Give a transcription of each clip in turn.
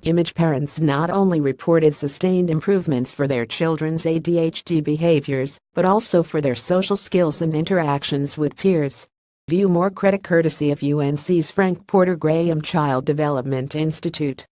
Image parents not only reported sustained improvements for their children's ADHD behaviors, but also for their social skills and interactions with peers. View more credit courtesy of UNC's Frank Porter Graham Child Development Institute.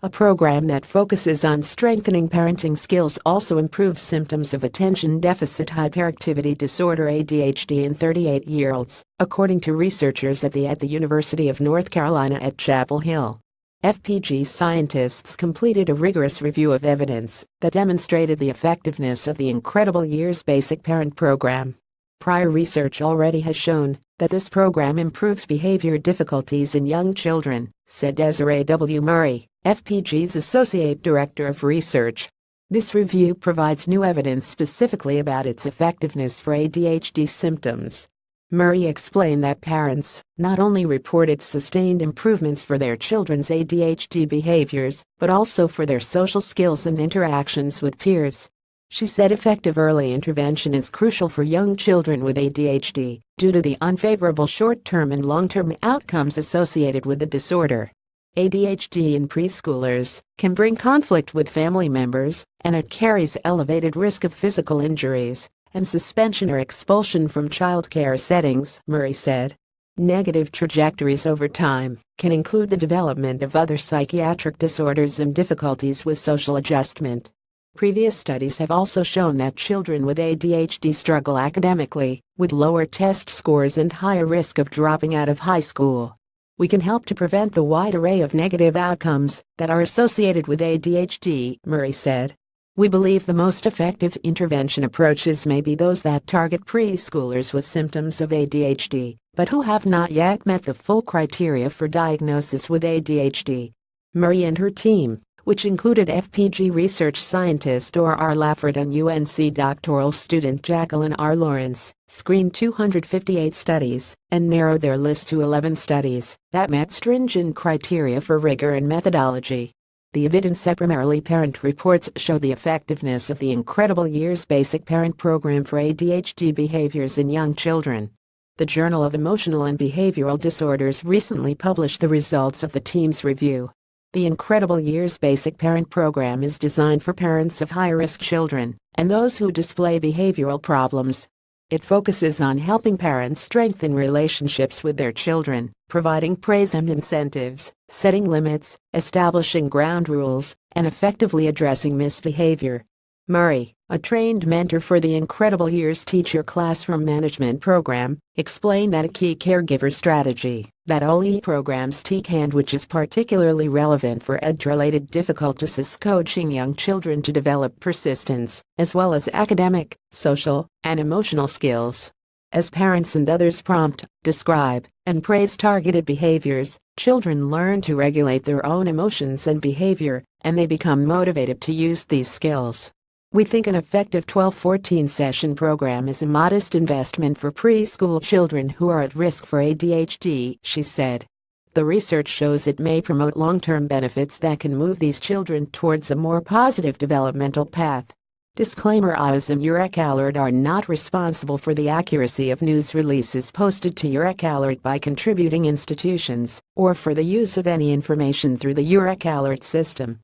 A program that focuses on strengthening parenting skills also improves symptoms of attention deficit hyperactivity disorder ADHD in 38-year-olds, according to researchers at the University of North Carolina at Chapel Hill. FPG scientists completed a rigorous review of evidence that demonstrated the effectiveness of the Incredible Years Basic Parent Program. Prior research already has shown that this program improves behavior difficulties in young children, said Desiree W. Murray, FPG's Associate Director of Research. This review provides new evidence specifically about its effectiveness for ADHD symptoms. Murray explained that parents not only reported sustained improvements for their children's ADHD behaviors, but also for their social skills and interactions with peers. She said effective early intervention is crucial for young children with ADHD due to the unfavorable short-term and long-term outcomes associated with the disorder. ADHD in preschoolers can bring conflict with family members, and it carries elevated risk of physical injuries and suspension or expulsion from childcare settings, Murray said. Negative trajectories over time can include the development of other psychiatric disorders and difficulties with social adjustment. Previous studies have also shown that children with ADHD struggle academically, with lower test scores and higher risk of dropping out of high school. We can help to prevent the wide array of negative outcomes that are associated with ADHD, Murray said. We believe the most effective intervention approaches may be those that target preschoolers with symptoms of ADHD, but who have not yet met the full criteria for diagnosis with ADHD. Murray and her team, which included FPG research scientist Dora R. Lafford and UNC doctoral student Jacqueline R. Lawrence, screened 258 studies and narrowed their list to 11 studies that met stringent criteria for rigor and methodology. The evidence primarily parent reports show the effectiveness of the Incredible Years Basic Parent Program for ADHD behaviors in young children. The Journal of Emotional and Behavioral Disorders recently published the results of the team's review. The Incredible Years Basic Parent Program is designed for parents of high-risk children and those who display behavioral problems. It focuses on helping parents strengthen relationships with their children, providing praise and incentives, setting limits, establishing ground rules, and effectively addressing misbehavior. Murray, a trained mentor for the Incredible Years Teacher Classroom Management Program, explained that a key caregiver strategy that OLE programs take and which is particularly relevant for ed-related difficulties is coaching young children to develop persistence, as well as academic, social, and emotional skills. As parents and others prompt, describe, and praise targeted behaviors, children learn to regulate their own emotions and behavior, and they become motivated to use these skills. We think an effective 12-14 session program is a modest investment for preschool children who are at risk for ADHD, she said. The research shows it may promote long-term benefits that can move these children towards a more positive developmental path. Disclaimer: Oz and Eureka Alert are not responsible for the accuracy of news releases posted to Eureka Alert by contributing institutions, or for the use of any information through the Eureka Alert system.